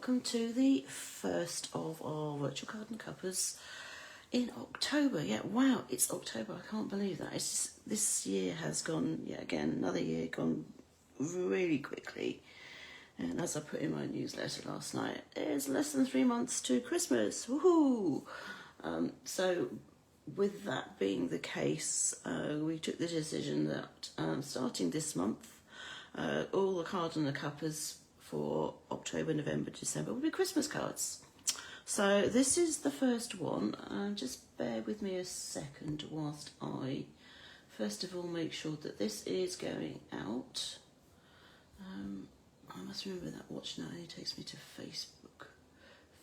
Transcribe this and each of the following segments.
welcome to the first of our virtual card and cuppers in October. Yeah, wow, it's October. I can't believe that. It's just, this year has gone, yeah, again, another year gone really quickly. And as I put in my newsletter last night, it's less than 3 months to Christmas. Woohoo! So with that being the case, we took the decision that starting this month, all the card and the cuppers for October, November, December will be Christmas cards. So this is the first one. Just bear with me a second whilst I first of all make sure that this is going out. I must remember that watch now only takes me to Facebook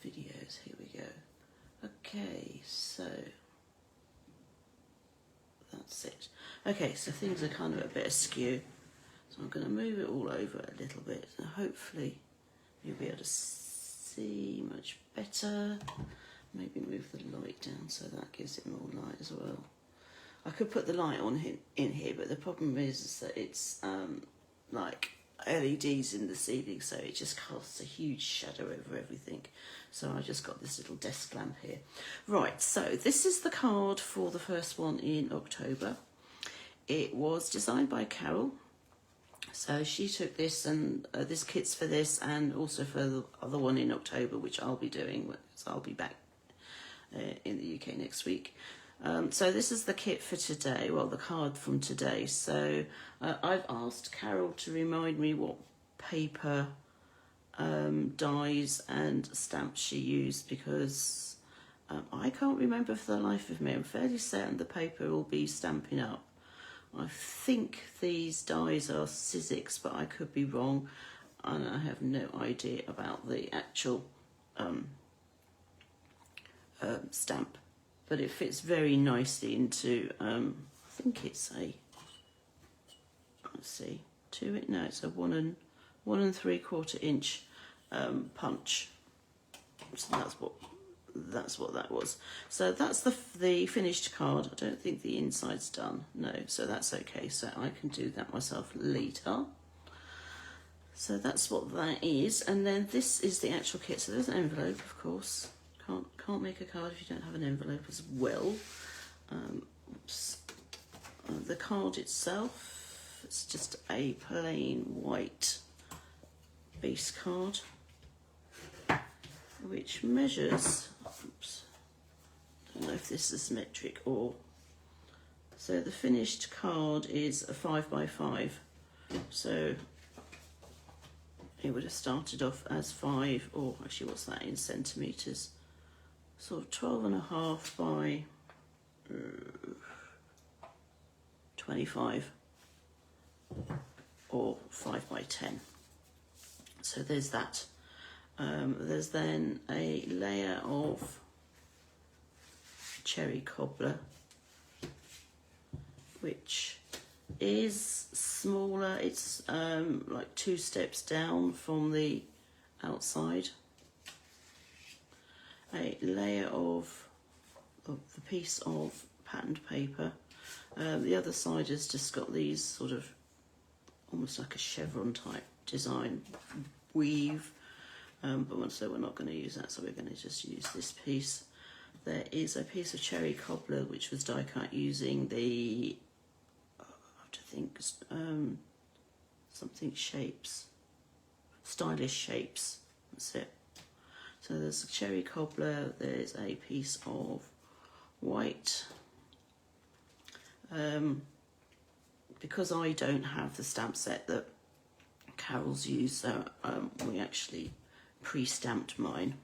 videos. Here we go. Okay, so that's it. Okay, so things are kind of a bit askew. So I'm going to move it all over a little bit, and hopefully you'll be able to see much better. Maybe move the light down so that gives it more light as well. I could put the light on in here, but the problem is that it's like LEDs in the ceiling, so it just casts a huge shadow over everything. So I just got this little desk lamp here. Right, so this is the card for the first one in October. It was designed by Carol. So she took this, and this kit's for this, and also for the other one in October, which I'll be doing, because I'll be back in the UK next week. So this is the kit for today, well, the card from today. So I've asked Carol to remind me what paper, dies and stamps she used, because I can't remember for the life of me. I'm fairly certain the paper will be Stampin' Up. I think these dies are Sizzix, but I could be wrong, and I have no idea about the actual stamp. But it fits very nicely into, I think it's a, let's see, it's a 1 3/4 inch punch. So that's what that was. So that's the finished card. I don't think the inside's done. No, so that's okay. So I can do that myself later. So that's what that is. And then this is the actual kit. So there's an envelope, of course. Can't make a card if you don't have an envelope as well. The card itself, it's just a plain white base card, which measures, oops, I don't know if this is metric or, so the finished card is a 5 by 5, so it would have started off as 5, or actually what's that in centimetres, sort of 12.5 by 25, or 5 by 10, so there's that. There's then a layer of cherry cobbler, which is smaller. It's like 2 steps down from the outside. A layer of the piece of patterned paper. The other side has just got these sort of almost like a chevron type design weave. So we're not going to use that, so we're going to just use this piece. There is a piece of cherry cobbler which was die cut using the, I have to think, something shapes, stylish shapes, that's it. So there's a cherry cobbler, there's a piece of white. Because I don't have the stamp set that Carol's used, so we actually pre-stamped mine,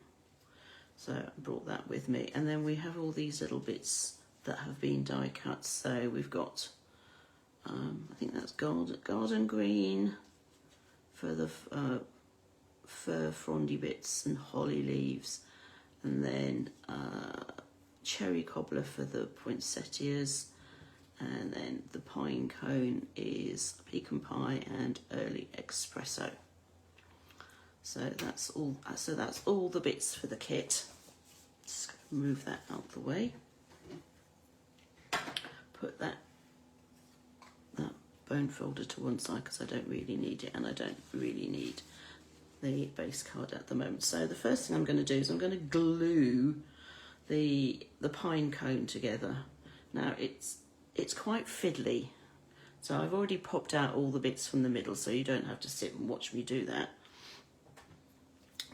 so I brought that with me. And then we have all these little bits that have been die cut. So we've got I think that's garden green for the fir frondy bits and holly leaves, and then cherry cobbler for the poinsettias, and then the pine cone is pecan pie and early espresso. So that's all the bits for the kit. Just move that out the way. Put that bone folder to one side because I don't really need it, and I don't really need the base card at the moment. So the first thing I'm going to do is I'm going to glue the pine cone together. Now it's quite fiddly, so I've already popped out all the bits from the middle, so you don't have to sit and watch me do that.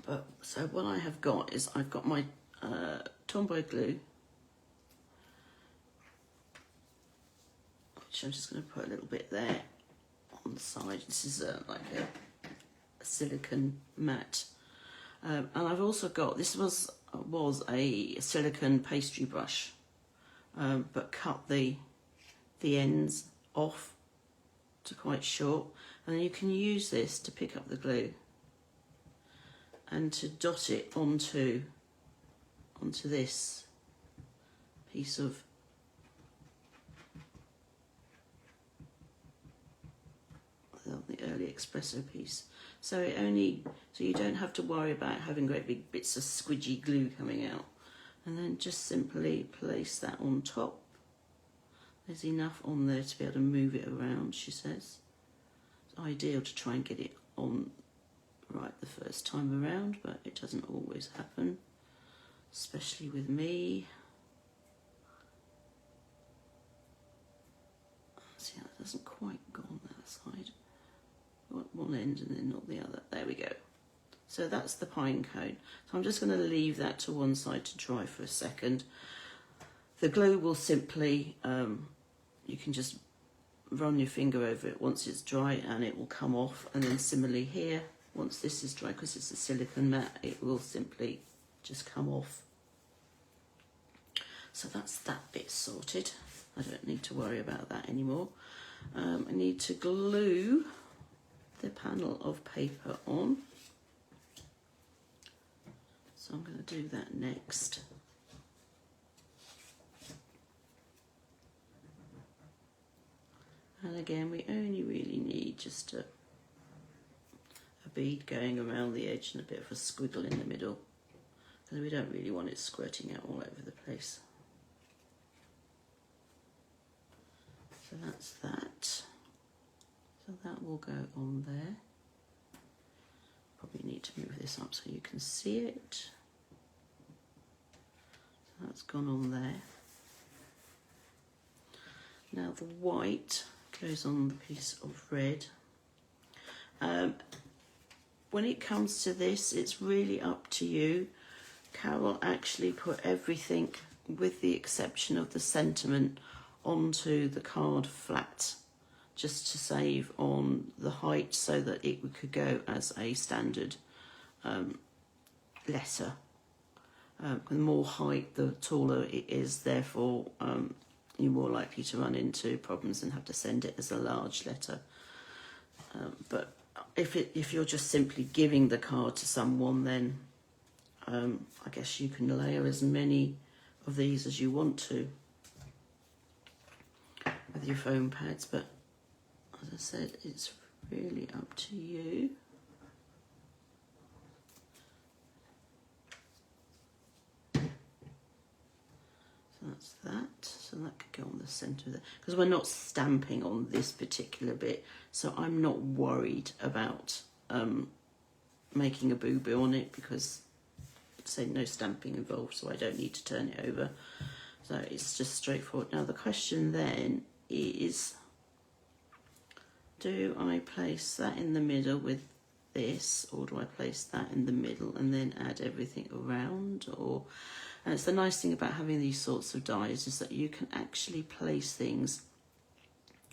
But so what I have got is I've got my Tombow glue, which I'm just going to put a little bit there on the side. This is like a silicone mat, and I've also got, this was a silicone pastry brush, but cut the ends off to quite short, and then you can use this to pick up the glue and to dot it onto this piece of the early espresso piece. So you don't have to worry about having great big bits of squidgy glue coming out. And then just simply place that on top. There's enough on there to be able to move it around, she says. It's ideal to try and get it on right the first time around, but it doesn't always happen, especially with me. See, that doesn't quite go on that side. One end and then not the other. There we go. So that's the pine cone. So I'm just going to leave that to one side to dry for a second. The glue will simply, you can just run your finger over it once it's dry and it will come off. And then similarly here, once this is dry, because it's a silicone mat, it will simply just come off. So that's that bit sorted. I don't need to worry about that anymore. I need to glue the panel of paper on. So I'm going to do that next. And again, we only really need just a bead going around the edge and a bit of a squiggle in the middle, because we don't really want it squirting out all over the place. So that's that. So that will go on there. Probably need to move this up so you can see it. So that's gone on there. Now the white goes on the piece of red. When it comes to this, it's really up to you. Carol actually put everything, with the exception of the sentiment, onto the card flat, just to save on the height so that it could go as a standard letter. The more height, the taller it is, therefore you're more likely to run into problems and have to send it as a large letter. But if you're just simply giving the card to someone, then I guess you can layer as many of these as you want to with your foam pads, but as I said, it's really up to you. So that's that. So that could go on the centre there, because we're not stamping on this particular bit, so I'm not worried about making a boo-boo on it, because say no stamping involved, so I don't need to turn it over. So it's just straightforward. Now the question then is, do I place that in the middle with this, or do I place that in the middle and then add everything around? And it's the nice thing about having these sorts of dies, is that you can actually place things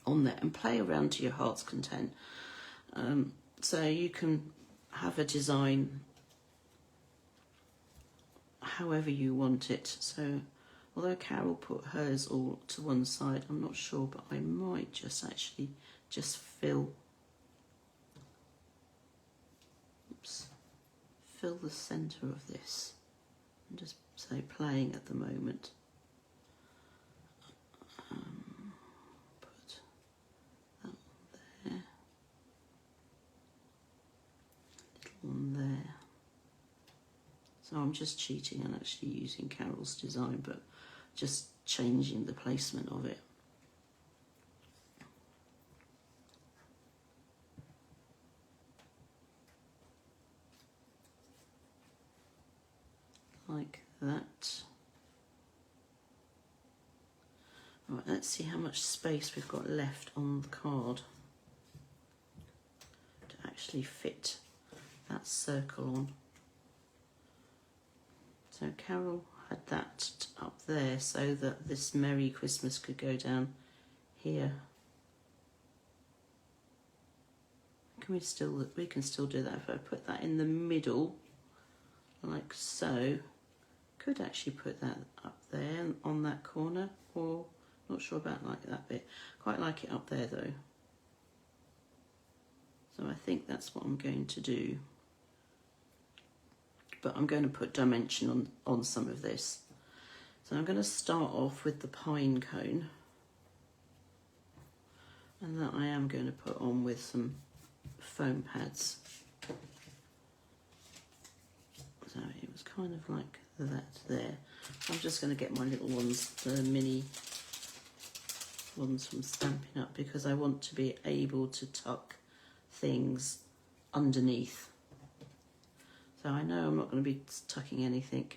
on there and play around to your heart's content. So you can have a design however you want it. So although Carol put hers all to one side, I'm not sure, but I might just actually just fill the centre of this. I'm just say playing at the moment. Put that one there, little one there. So I'm just cheating and actually using Carol's design, but just changing the placement of it. that. Right, let's see how much space we've got left on the card to actually fit that circle on. So Carol had that up there so that this Merry Christmas could go down here. We can still do that if I put that in the middle, like so. Could actually put that up there on that corner, or not sure about like that bit. Quite like it up there though. So I think that's what I'm going to do. But I'm going to put dimension on some of this. So I'm going to start off with the pine cone, and that I am going to put on with some foam pads. So it was kind of like that there. I'm just going to get my little ones, the mini ones from Stampin' Up, because I want to be able to tuck things underneath. So I know I'm not going to be tucking anything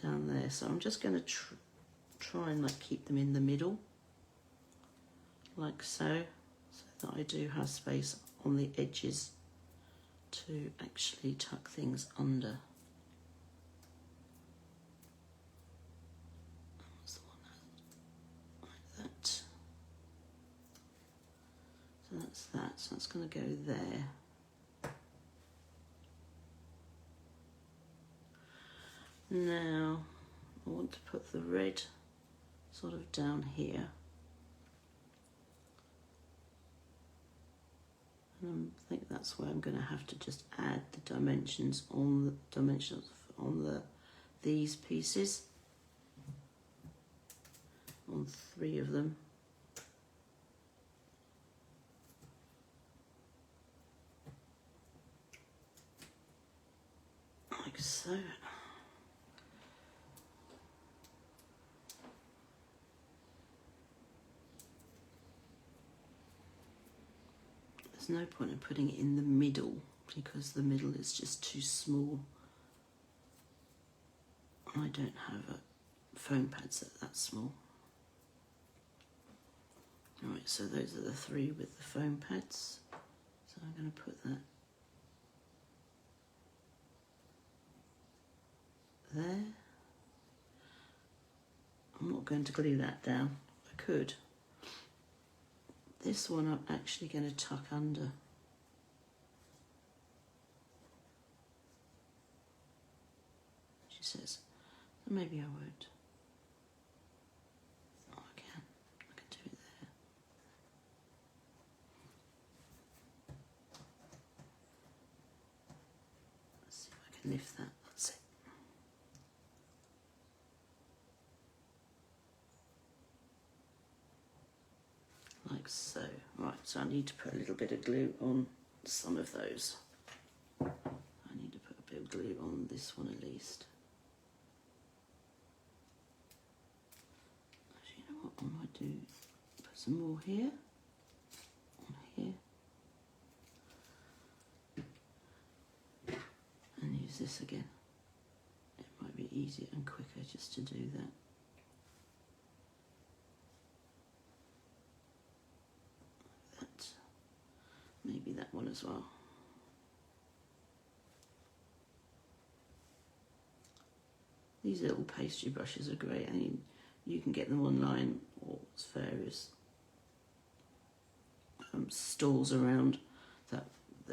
down there, so I'm just going to try and like keep them in the middle, like so, so that I do have space on the edges to actually tuck things under. That's the one like that. So that's that. So that's going to go there. Now I want to put the red sort of down here, and I think that's where I'm going to have to just add the dimensions on these pieces, on 3 of them. Like so. There's no point in putting it in the middle because the middle is just too small. I don't have foam pads that small. Alright, so those are the 3 with the foam pads. So I'm going to put that there. I'm not going to glue that down. I could. This one I'm actually going to tuck under. She says, so maybe I won't. Oh, I can do it there. Let's see if I can lift that. That's it. Like so. Right, so I need to put a little bit of glue on some of those. I need to put a bit of glue on this one at least. Actually, you know what I might do? Put some more here, on here, and use this again. It might be easier and quicker just to do that. Maybe that one as well. These little pastry brushes are great. I mean, you can get them online or various stores around that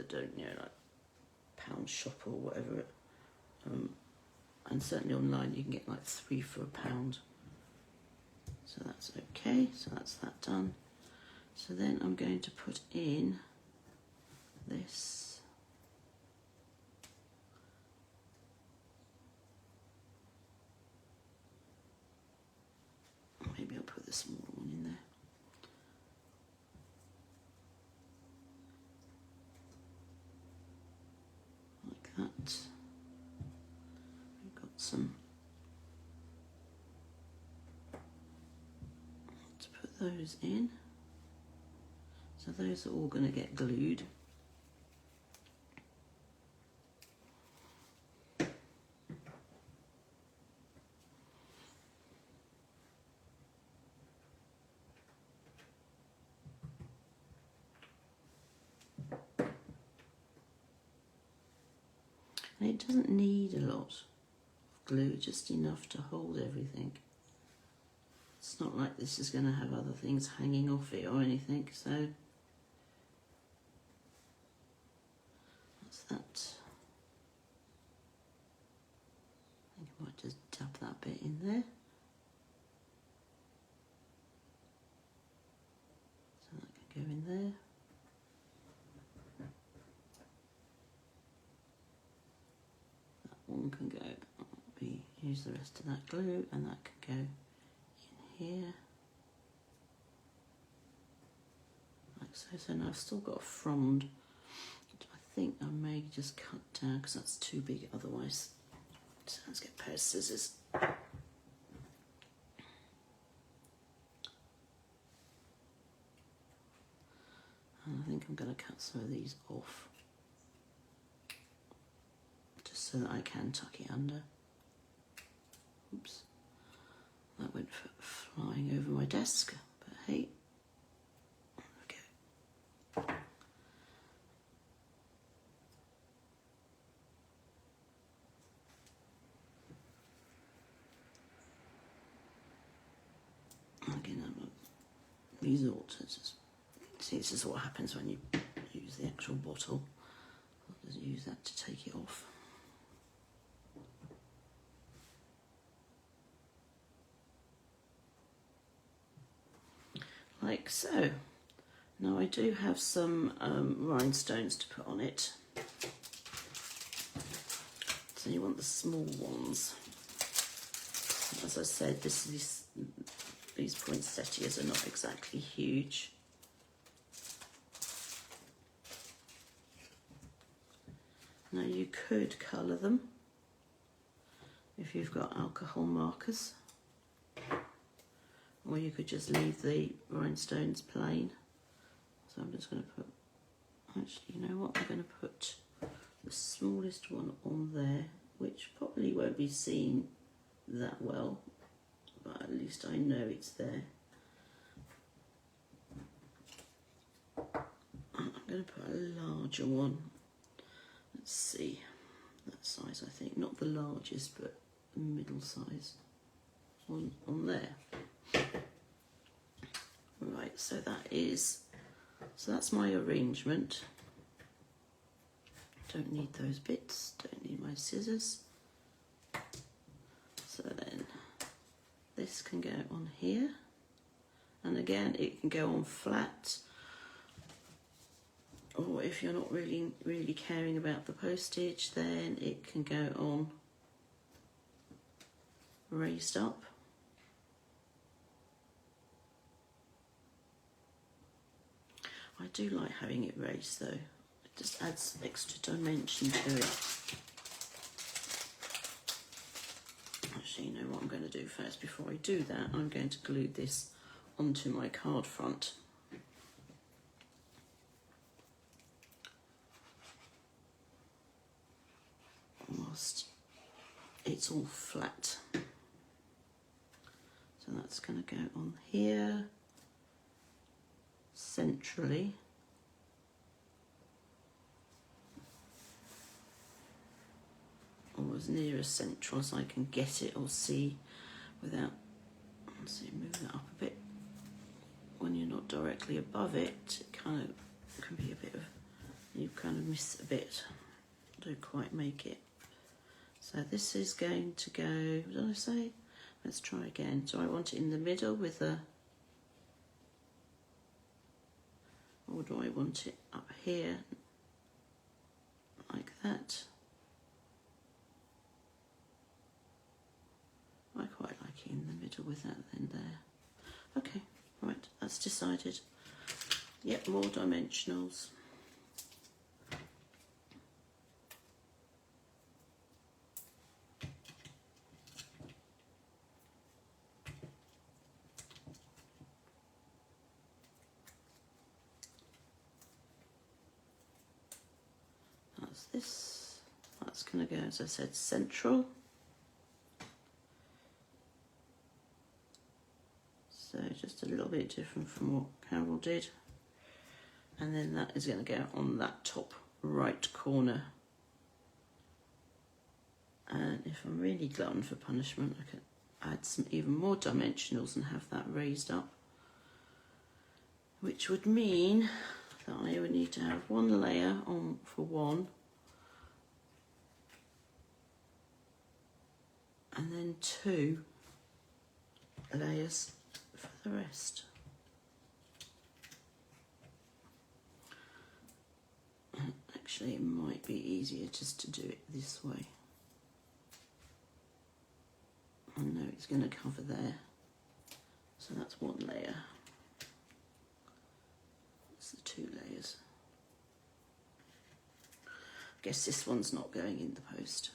don't, you know, like Pound Shop or whatever. And certainly online you can get like 3 for £1. So that's okay. So that's that done. So then I'm going to put in this. Maybe I'll put the smaller one in there. Like that. We've got some to put those in. So those are all going to get glued. And it doesn't need a lot of glue, just enough to hold everything. It's not like this is going to have other things hanging off it or anything, so that's that. I think I might just dab that bit in there. So that can go in there. That one can go, use the rest of that glue, and that can go here, like so. So now I've still got a frond, which I think I may just cut down because that's too big otherwise. So let's get a pair of scissors. And I think I'm going to cut some of these off, just so that I can tuck it under. Oops. That went flying over my desk, but hey, there we go. Again, I'm not resort to just, see, this is what happens when you use the actual bottle. I'll just use that to take it off. Like so. Now I do have some rhinestones to put on it. So you want the small ones. As I said, these poinsettias are not exactly huge. Now you could colour them if you've got alcohol markers. Or you could just leave the rhinestones plain. So I'm just going to put, actually, you know what, I'm going to put the smallest one on there, which probably won't be seen that well, but at least I know it's there. I'm going to put a larger one. Let's see, that size, I think, not the largest, but the middle size on there. Right, so that's my arrangement. Don't need those bits, don't need my scissors. So then this can go on here, and again it can go on flat, or if you're not really caring about the postage, then it can go on raised up. I do like having it raised though, it just adds extra dimension to it. Actually, you know what I'm going to do first? Before I do that, I'm going to glue this onto my card front. Whilst it's all flat. So that's going to go on here, centrally. Or as near as central as I can get it or see without, let's see, move that up a bit. When you're not directly above it, it kind of can be a bit of, you kind of miss a bit, don't quite make it. So this is going to go, what did I say? Let's try again. So I want it in the middle with a, or do I want it up here like that? I quite like it in the middle with that then there. Okay, right, that's decided. Yep, more dimensionals. That's this. That's going to go, as I said, central. So just a little bit different from what Carol did. And then that is going to go on that top right corner And if I'm really glutton for punishment, I can add some even more dimensionals and have that raised up, which would mean that I would need to have one layer on for one, and then 2 layers for the rest. Actually, it might be easier just to do it this way. I know it's going to cover there, so that's 1 layer. That's the 2 layers. I guess this one's not going in the post.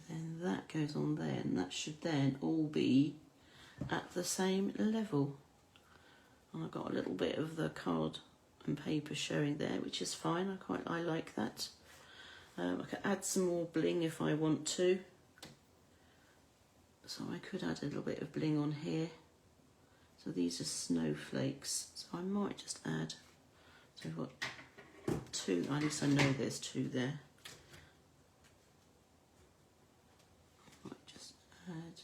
And then that goes on there, and that should then all be at the same level. And I've got a little bit of the card and paper showing there, which is fine. I like that. I could add some more bling if I want to. So I could add a little bit of bling on here. So these are snowflakes. So I might just add. So I've got 2. At least I know there's 2 there. I might just add,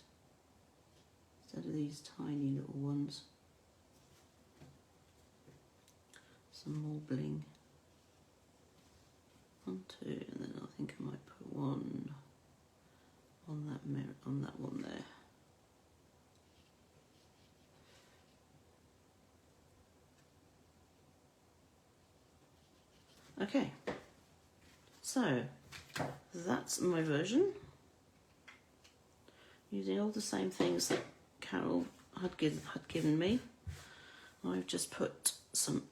instead of these tiny little ones, some more bling. 1, 2, and then I think I might put 1 on that mirror, on that one there. Okay, so that's my version, using all the same things that Carol had given me. I've just put some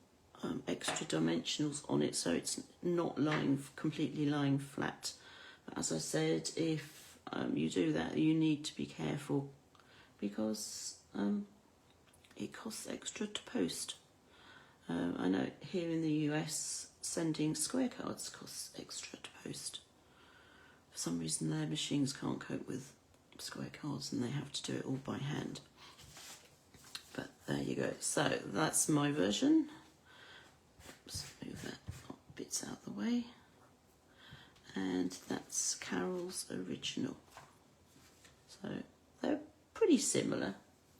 extra dimensionals on it, so it's not completely lying flat. But as I said, if you do that, you need to be careful, because it costs extra to post. I know here in the US, sending square cards costs extra to post. For some reason, their machines can't cope with square cards, and they have to do it all by hand. But there you go. So that's my version. Let's move that bits out of the way. And that's Carol's original. So they're pretty similar,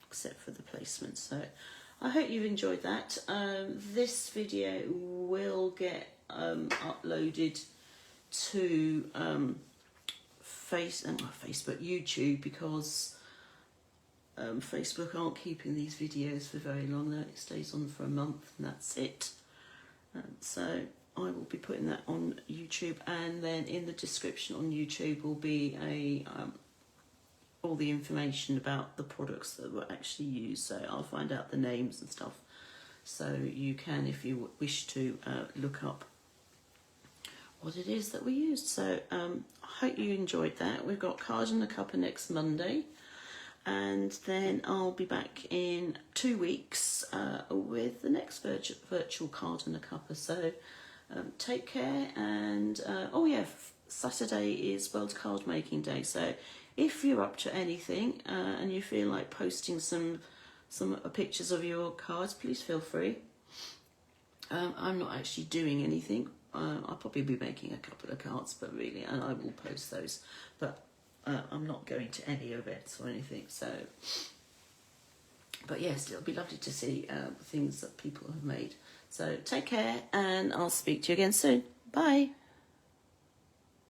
except for the placement. So I hope you've enjoyed that. This video will get uploaded to Facebook, YouTube, because Facebook aren't keeping these videos for very long. It stays on for a month and that's it. So I will be putting that on YouTube, and then in the description on YouTube will be all the information about the products that were actually used. So I'll find out the names and stuff, so you can, if you wish to, look up what it is that we used. So I hope you enjoyed that. We've got Card A Cuppa next Monday, and then I'll be back in 2 weeks with the next virtual Card A Cuppa. So take care, and oh yeah, Saturday is World Card Making Day. So if you're up to anything and you feel like posting some pictures of your cards, please feel free. I'm not actually doing anything. I'll probably be making a couple of cards, but really, and I will post those. But I'm not going to any events or anything. So, but yes, it'll be lovely to see things that people have made. So take care, and I'll speak to you again soon. Bye.